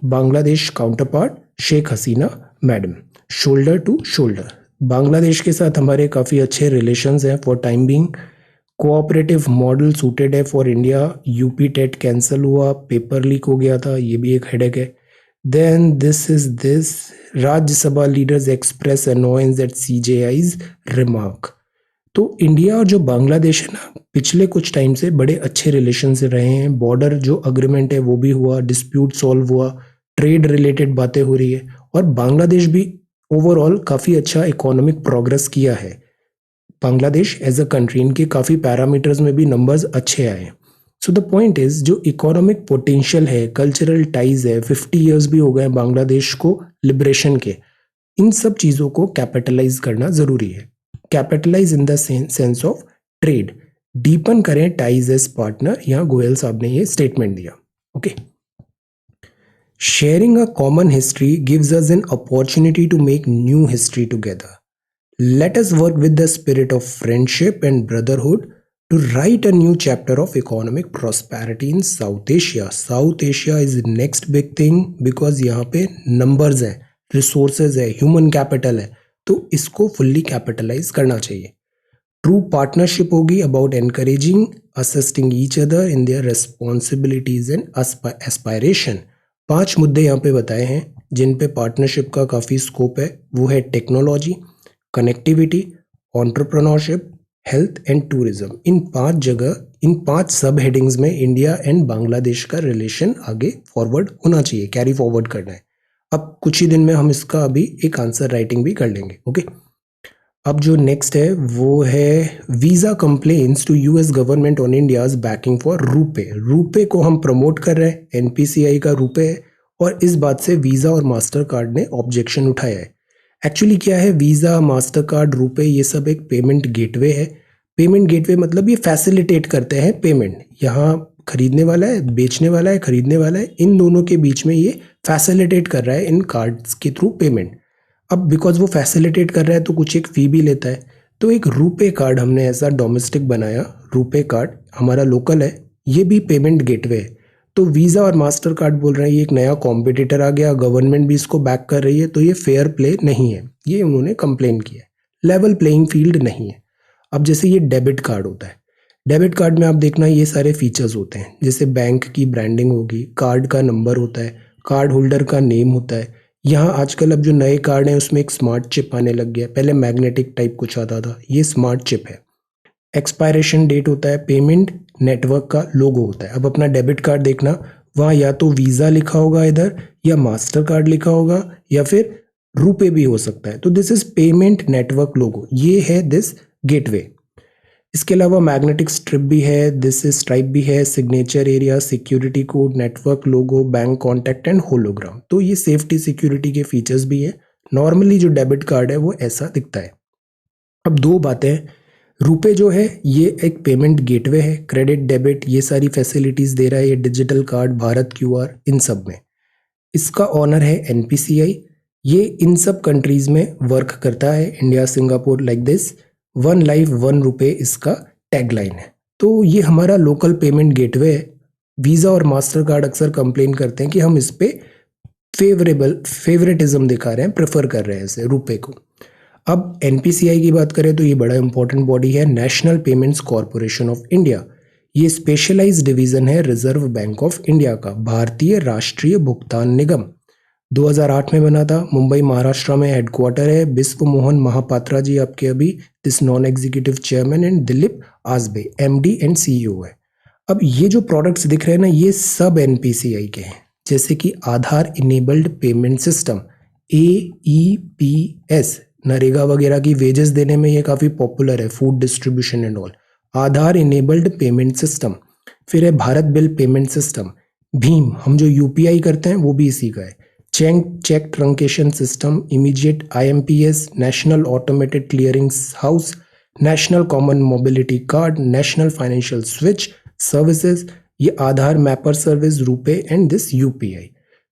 Bangladesh counterpart Sheikh Hasina madam. Shoulder to shoulder, Bangladesh के साथ हमारे काफ़ी अच्छे रिलेशंस हैं for time being. Cooperative model suited है for India. UP TET cancel हुआ, paper leak हो गया था, ये भी एक हेडेक है। Then this Rajya Sabha leaders express annoyance at CJI's remark. तो इंडिया और जो बांग्लादेश है ना, पिछले कुछ टाइम से बड़े अच्छे रिलेशन से रहे हैं। बॉर्डर जो अग्रीमेंट है वो भी हुआ, डिस्प्यूट सॉल्व हुआ, ट्रेड रिलेटेड बातें हो रही है, और बांग्लादेश भी ओवरऑल काफ़ी अच्छा इकोनॉमिक प्रोग्रेस किया है। बांग्लादेश एज अ कंट्री, इनके काफ़ी पैरामीटर्स में भी नंबर्स अच्छे आए हैं। सो द पॉइंट इज, जो इकोनॉमिक पोटेंशियल है, कल्चरल टाइज है, 50 ईयर्स भी हो गए बांग्लादेश को लिबरेशन के, इन सब चीज़ों को कैपिटलाइज करना ज़रूरी है। Capitalize in the sense of trade, deepen करें टाइज एज पार्टनर। यहाँ गोयल साहब ने ये स्टेटमेंट दिया। Okay, sharing a common history gives us an opportunity to make new history together. Let us work with the spirit of friendship and brotherhood to write a new chapter of economic prosperity in South Asia. South Asia is the next big thing because यहाँ पे numbers हैं, resources है, human capital है, तो इसको fully capitalize करना चाहिए। True partnership होगी about encouraging, assisting each other in their responsibilities and aspiration. 5 मुद्दे यहाँ पे बताए हैं जिन पे पार्टनरशिप का काफ़ी स्कोप है। वो है technology, connectivity, entrepreneurship, health and tourism. इन 5 जगह, इन 5 सब हेडिंग्स में इंडिया एंड बांग्लादेश का रिलेशन आगे फॉरवर्ड होना चाहिए, कैरी फॉरवर्ड करना है। अब कुछ ही दिन में हम इसका अभी एक आंसर राइटिंग भी कर लेंगे। ओके, अब जो नेक्स्ट है वो है visa complaints to US government on India's backing for RuPay. RuPay को हम प्रमोट कर रहे हैं, एनपीसीआई का रूपे है, और इस बात से वीज़ा और मास्टर कार्ड ने ऑब्जेक्शन उठाया है। एक्चुअली क्या है, वीज़ा, मास्टर कार्ड, रूपे, ये सब एक पेमेंट गेटवे है। पेमेंट गेटवे मतलब ये फैसिलिटेट करते हैं पेमेंट। यहाँ खरीदने वाला है, बेचने वाला है, खरीदने वाला है, इन दोनों के बीच में ये फैसिलिटेट कर रहा है इन कार्ड्स के थ्रू पेमेंट। अब बिकॉज वो फैसिलिटेट कर रहा है तो कुछ एक फ़ी भी लेता है। तो एक रूपे कार्ड हमने ऐसा डोमेस्टिक बनाया, रूपे कार्ड हमारा लोकल है, ये भी पेमेंट गेटवे है। तो वीज़ा और मास्टर कार्ड बोल रहे हैं ये एक नया कॉम्पिटिटर आ गया, गवर्नमेंट भी इसको बैक कर रही है, तो ये फेयर प्ले नहीं है, ये उन्होंने कंप्लेन किया है, लेवल प्लेइंग फील्ड नहीं है। अब जैसे ये डेबिट कार्ड होता है, डेबिट कार्ड में आप देखना ये सारे फीचर्स होते हैं, जैसे बैंक की ब्रांडिंग होगी, कार्ड का नंबर होता है, कार्ड होल्डर का नेम होता है। यहाँ आजकल अब जो नए कार्ड हैं उसमें एक स्मार्ट चिप आने लग गया, पहले मैग्नेटिक टाइप कुछ आता था, ये स्मार्ट चिप है। एक्सपायरेशन डेट होता है, पेमेंट नेटवर्क का लोगो होता है। अब अपना डेबिट कार्ड देखना, वहाँ या तो वीज़ा लिखा होगा इधर, या मास्टर कार्ड लिखा होगा, या फिर रुपए भी हो सकता है। तो दिस इज पेमेंट नेटवर्क लोगो, ये है दिस गेटवे। इसके अलावा मैग्नेटिक स्ट्रिप भी है, दिस स्ट्राइप भी है, signature area, security code, network logo, bank contact and hologram. तो ये सेफ्टी सिक्योरिटी के फीचर्स भी है। नॉर्मली जो डेबिट कार्ड है वो ऐसा दिखता है। अब दो बातें, रुपे जो है ये एक पेमेंट गेटवे है, क्रेडिट डेबिट ये सारी फैसिलिटीज़ दे रहा है, ये डिजिटल कार्ड, भारत क्यूआर, इन सब में। इसका ऑनर है एनपीसीआई। ये इन सब कंट्रीज में वर्क करता है, India, Singapore, like this. One life one रुपए इसका टैगलाइन है। तो ये हमारा लोकल पेमेंट गेटवे है। वीज़ा और मास्टर कार्ड अक्सर कंप्लेन करते हैं कि हम इस पे फेवरेटिज्म दिखा रहे हैं, प्रेफर कर रहे हैं इसे, रुपए को। अब एनपीसीआई की बात करें तो ये बड़ा इंपॉर्टेंट बॉडी है, national payments corporation of India. ये स्पेशलाइज डिवीजन है रिजर्व बैंक ऑफ इंडिया का, भारतीय राष्ट्रीय भुगतान निगम। 2008 में बना था, मुंबई महाराष्ट्र में हेडक्वार्टर है। बिस्व मोहन महापात्रा जी आपके अभी this non executive chairman, and Dilip Asbe MD and CEO है। अब ये जो प्रोडक्ट्स दिख रहे हैं ना, ये सब एनपीसीआई के हैं, जैसे कि Aadhaar enabled payment system, AEPS, NREGA वगैरह की वेजेस देने में ये काफ़ी पॉपुलर है, food distribution and all. Aadhaar enabled payment system. फिर है Bharat bill payment system, Bhim, हम जो यूपीआई करते हैं वो भी इसी का है। Cheque truncation system, immediate IMPS, national automated clearing house, national common mobility card, national financial switch services, ये Aadhaar mapper service, RuPay and this UPI.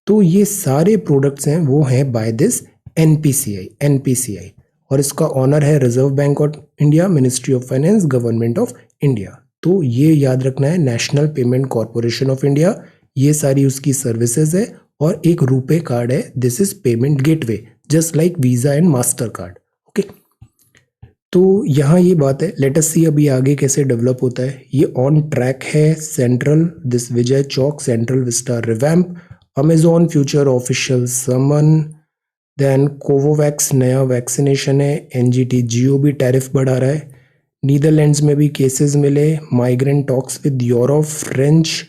तो ये सारे प्रोडक्ट्स हैं वो हैं बाय दिस एनपीसीआई, और इसका ऑनर है reserve bank of India, ministry of finance, government of India. तो ये याद रखना है, national payment corporation of India, ये सारी उसकी सर्विसेज है। और एक रुपे कार्ड है, this is payment gateway, just like visa and master card. Okay, तो यहाँ ये बात है। लेट अस सी अभी आगे कैसे डेवलप होता है। ये ऑन ट्रैक है। Central this Vijay Chowk central vista revamp, Amazon Future official summon, then Covovax नया वैक्सीनेशन है, एनजीटी जियो भी टैरिफ बढ़ा रहा है, नीदरलैंड्स में भी केसेस मिले, migrant talks with Europe, French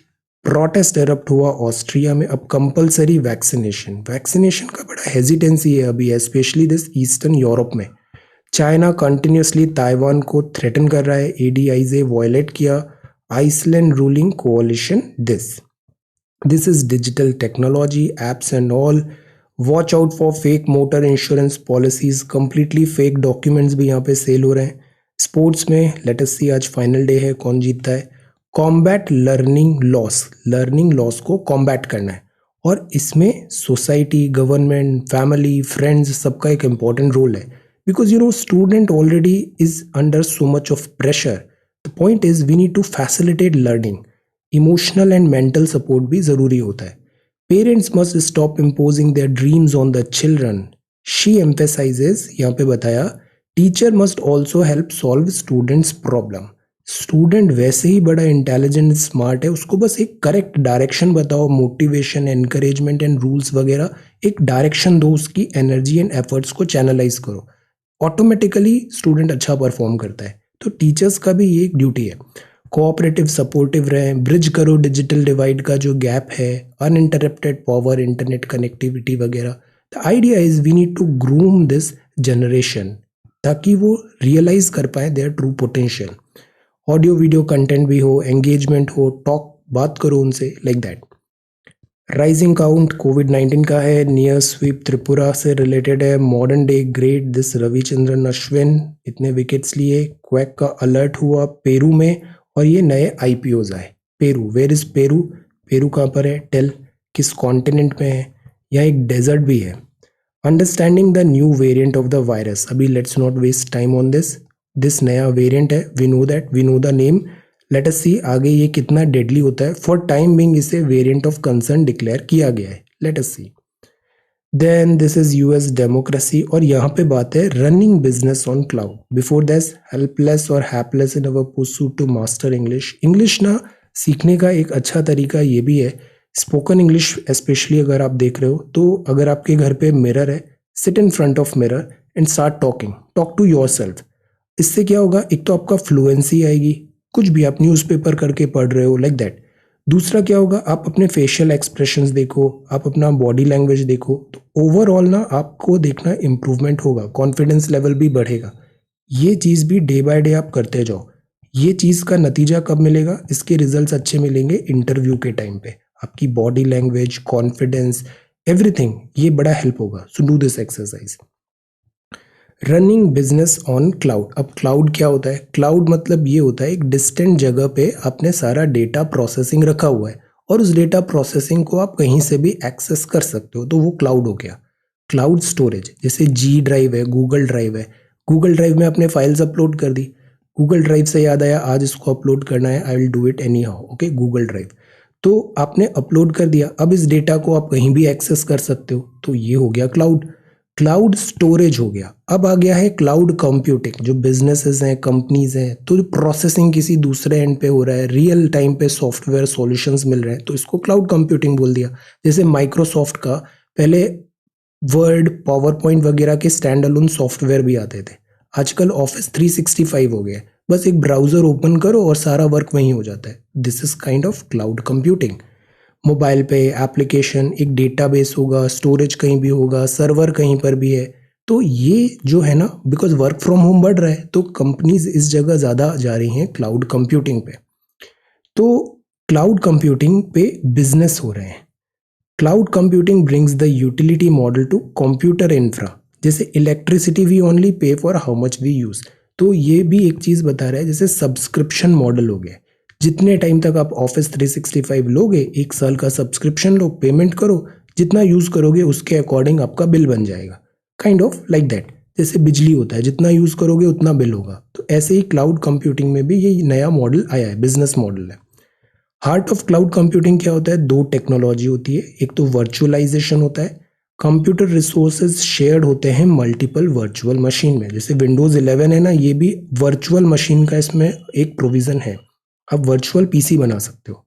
protest erupt हुआ ऑस्ट्रिया में। अब कंपलसरी वैक्सीनेशन का बड़ा हेजिटेंसी है अभी, स्पेशली दिस ईस्टर्न यूरोप में। चाइना कंटिन्यूसली ताइवान को थ्रेटन कर रहा है, ADIZ वायलेट किया, Iceland ruling coalition this is digital technology apps and all. Watch out for fake motor insurance policies, completely fake documents भी यहाँ पे सेल हो रहे हैं। स्पोर्ट्स में लेट अस सी, आज फाइनल डे है, कौन जीतता है। कॉम्बैट लर्निंग लॉस को कॉम्बैट करना है, और इसमें सोसाइटी, गवर्नमेंट, फैमिली, फ्रेंड्स, सबका एक इंपॉर्टेंट रोल है। Because student already is under so much of pressure. The point is we need to facilitate learning. Emotional and mental support भी ज़रूरी होता है। Parents must stop imposing their dreams on the children. She emphasizes, यहाँ पे बताया, teacher must also help solve students problem. Student वैसे ही बड़ा intelligent smart है, उसको बस एक करेक्ट डायरेक्शन बताओ, मोटिवेशन, एनकरेजमेंट एंड रूल्स वगैरह, एक डायरेक्शन दो, उसकी एनर्जी एंड एफर्ट्स को चैनलाइज करो, ऑटोमेटिकली स्टूडेंट अच्छा परफॉर्म करता है। तो टीचर्स का भी ये एक ड्यूटी है, कोऑपरेटिव, सपोर्टिव रहें, ब्रिज करो डिजिटल डिवाइड का जो गैप है, अनइंटरप्टेड पावर, इंटरनेट कनेक्टिविटी वगैरह। The idea is we need to groom this generation ताकि वो रियलाइज कर पाए their true potential. Audio video content भी हो, एंगेजमेंट हो, टॉक, बात करो उनसे, लाइक दैट। राइजिंग काउंट कोविड-19 का है, नियर स्वीप त्रिपुरा से रिलेटेड है, modern day great this Ravichandran Ashwin, इतने विकेट्स लिए। क्वैक का अलर्ट हुआ पेरू में, और ये नए IPOs आए। Peru, where is Peru, Peru कहाँ पर है, टेल, किस कॉन्टिनेंट में है, यहाँ एक डेजर्ट भी है। Understanding the new variant of the virus, अभी let's not waste time on this नया वेरिएंट है, we know that, we know the name, let us see आगे ये कितना डेडली होता है। फॉर टाइम बिंग इसे वेरिएंट ऑफ कंसर्न डिक्लेयर किया गया है, let us see. Then this is US democracy, और यहाँ पे बात है running business on cloud. Before this helpless और hapless in our pursuit to master English. English ना सीखने का एक अच्छा तरीका ये भी है, स्पोकन इंग्लिश स्पेशली अगर आप देख रहे हो, तो अगर आपके घर पे मिरर है, sit in front of mirror and start talk to yourself. इससे क्या होगा, एक तो आपका फ्लुएंसी आएगी, कुछ भी आप न्यूज़पेपर करके पढ़ रहे हो, लाइक दैट। दूसरा क्या होगा, आप अपने फेशियल एक्सप्रेशंस देखो, आप अपना बॉडी लैंग्वेज देखो, तो ओवरऑल ना आपको देखना इम्प्रूवमेंट होगा, कॉन्फिडेंस लेवल भी बढ़ेगा। ये चीज़ भी डे बाय डे आप करते जाओ। ये चीज़ का नतीजा कब मिलेगा, इसके रिजल्ट्स अच्छे मिलेंगे इंटरव्यू के टाइम पे। आपकी बॉडी लैंग्वेज, कॉन्फिडेंस, एवरीथिंग, ये बड़ा हेल्प होगा. So do this exercise. Running business on cloud. अब क्लाउड क्या होता है? क्लाउड मतलब ये होता है एक डिस्टेंट जगह पे आपने सारा डेटा प्रोसेसिंग रखा हुआ है और उस डेटा प्रोसेसिंग को आप कहीं से भी एक्सेस कर सकते हो, तो वो क्लाउड हो गया. क्लाउड स्टोरेज जैसे जी ड्राइव है, गूगल ड्राइव है. गूगल ड्राइव में आपने फाइल्स अपलोड कर दी, गूगल ड्राइव से याद आया आज इसको अपलोड करना है, I will do it any how. Okay, Google drive. तो आपने अपलोड कर दिया, अब इस डेटा को आप कहीं भी एक्सेस कर सकते हो, तो ये हो गया क्लाउड. क्लाउड स्टोरेज हो गया. अब आ गया है क्लाउड कंप्यूटिंग. जो बिजनेसेस हैं, कंपनीज हैं, तो जो प्रोसेसिंग किसी दूसरे एंड पे हो रहा है, रियल टाइम पे सॉफ्टवेयर सॉल्यूशंस मिल रहे हैं, तो इसको क्लाउड कंप्यूटिंग बोल दिया. जैसे माइक्रोसॉफ्ट का पहले वर्ड, पावर पॉइंट वगैरह के स्टैंड अलोन सॉफ्टवेयर भी आते थे. आजकल ऑफिस 365 हो गया है, बस एक ब्राउजर ओपन करो और सारा वर्क वहीं हो जाता है. This is kind of cloud computing. Mobile पे एप्लीकेशन, एक डेटाबेस होगा, स्टोरेज कहीं भी होगा, सर्वर कहीं पर भी है. तो ये जो है ना, बिकॉज वर्क फ्रॉम होम बढ़ रहा है तो कंपनीज इस जगह ज़्यादा जा रही हैं क्लाउड कंप्यूटिंग पे. तो क्लाउड कंप्यूटिंग पे बिजनेस हो रहे हैं. Cloud computing brings the utility model to computer infra. जैसे electricity we only pay for how much we use. तो ये भी एक चीज बता रहा है, जैसे सब्सक्रिप्शन मॉडल हो गया. जितने टाइम तक आप ऑफिस 365 लोगे, एक साल का सब्सक्रिप्शन लो, पेमेंट करो, जितना यूज करोगे उसके अकॉर्डिंग आपका बिल बन जाएगा. Kind of like that. जैसे बिजली होता है, जितना यूज करोगे उतना बिल होगा, तो ऐसे ही क्लाउड कंप्यूटिंग में भी ये नया मॉडल आया है, बिजनेस मॉडल है. हार्ट ऑफ क्लाउड कंप्यूटिंग क्या होता है? दो टेक्नोलॉजी होती है. एक तो वर्चुअलाइजेशन होता है. कंप्यूटर रिसोर्सेज शेयर्ड होते हैं मल्टीपल वर्चुअल मशीन में. जैसे विंडोज 11 है ना, ये भी वर्चुअल मशीन का इसमें एक प्रोविजन है. आप वर्चुअल पीसी बना सकते हो.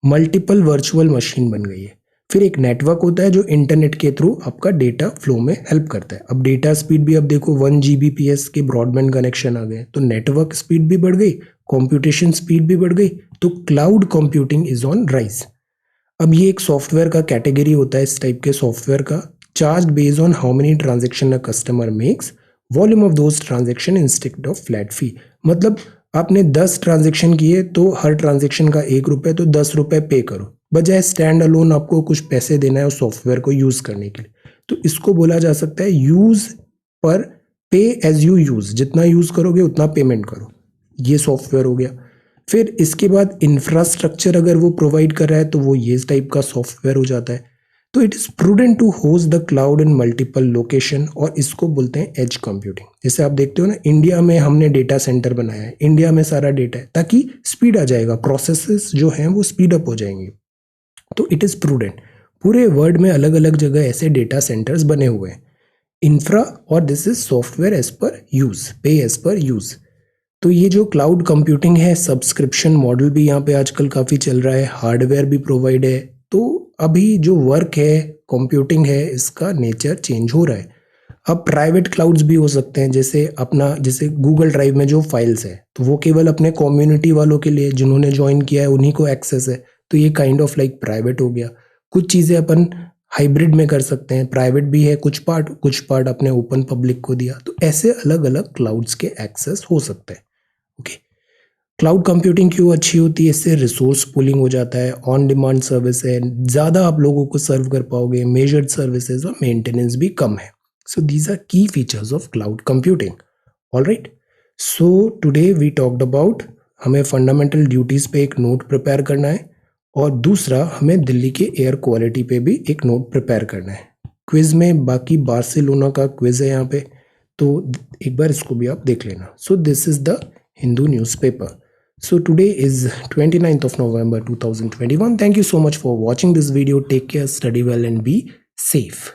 मल्टीपल वर्चुअल मशीन बन गई है. फिर एक नेटवर्क होता है जो इंटरनेट के थ्रू आपका डेटा फ्लो में हेल्प करता है. अब डेटा स्पीड भी, अब देखो 1 Gbps के ब्रॉडबैंड कनेक्शन आ गए, तो नेटवर्क स्पीड भी बढ़ गई, कंप्यूटेशन स्पीड भी बढ़ गई. तो cloud computing is on rise. अब ये एक सॉफ्टवेयर का कैटेगरी होता है, इस टाइप के सॉफ्टवेयर का. Charge based on how many transaction a customer makes, volume of those transaction instead of flat fee. मतलब आपने 10 ट्रांजेक्शन किए तो हर ट्रांजेक्शन का 1 रुपये, तो 10 रुपये पे करो, बजाय स्टैंड अलोन आपको कुछ पैसे देना है उस सॉफ्टवेयर को यूज करने के लिए. तो इसको बोला जा सकता है यूज पर पे एज यू यूज. जितना यूज करोगे उतना पेमेंट करो. ये सॉफ्टवेयर हो गया. फिर इसके बाद इंफ्रास्ट्रक्चर अगर वो प्रोवाइड कर रहा है तो वो ये टाइप का सॉफ्टवेयर हो जाता है. तो it is prudent to host the cloud in multiple location, और इसको बोलते हैं एज कंप्यूटिंग. जैसे आप देखते हो ना, इंडिया में हमने डेटा सेंटर बनाया है, इंडिया में सारा डेटा है, ताकि स्पीड आ जाएगा, प्रोसेसेस जो हैं वो स्पीड अप हो जाएंगे. तो इट इज प्रूडेंट. पूरे वर्ल्ड में अलग अलग जगह ऐसे डेटा सेंटर्स बने हुए हैं. इंफ्रा, और this is software as per use, pay as per use. तो ये जो क्लाउड कंप्यूटिंग है, सब्सक्रिप्शन मॉडल भी यहाँ पे आजकल काफ़ी चल रहा है, हार्डवेयर भी प्रोवाइड है. तो अभी जो वर्क है, कंप्यूटिंग है, इसका नेचर चेंज हो रहा है. अब प्राइवेट क्लाउड्स भी हो सकते हैं, जैसे अपना, जैसे गूगल ड्राइव में जो फाइल्स है तो वो केवल अपने कम्युनिटी वालों के लिए, जिन्होंने ज्वाइन किया है उन्हीं को एक्सेस है, तो ये काइंड ऑफ लाइक प्राइवेट हो गया. कुछ चीज़ें अपन हाइब्रिड में कर सकते हैं, प्राइवेट भी है कुछ पार्ट अपने ओपन पब्लिक को दिया. तो ऐसे अलग अलग क्लाउड्स के एक्सेस हो सकते हैं. ओके. क्लाउड कंप्यूटिंग क्यों अच्छी होती है? इससे रिसोर्स पूलिंग हो जाता है, ऑन डिमांड सर्विस है, ज़्यादा आप लोगों को सर्व कर पाओगे, मेजर्ड सर्विसेज और मेंटेनेंस भी कम है. So these are key features of cloud computing. All right. So today we talked about, हमें फंडामेंटल ड्यूटीज़ पे एक नोट प्रिपेयर करना है, और दूसरा हमें दिल्ली के एयर क्वालिटी पे भी एक नोट प्रिपेयर करना है. क्विज में बाकी बार्सिलोना का क्विज है यहाँ पे, तो एक बार इसको भी आप देख लेना. सो this is the Hindu newspaper. So today is 29th of November 2021. Thank you so much for watching this video. Take care, study well and be safe.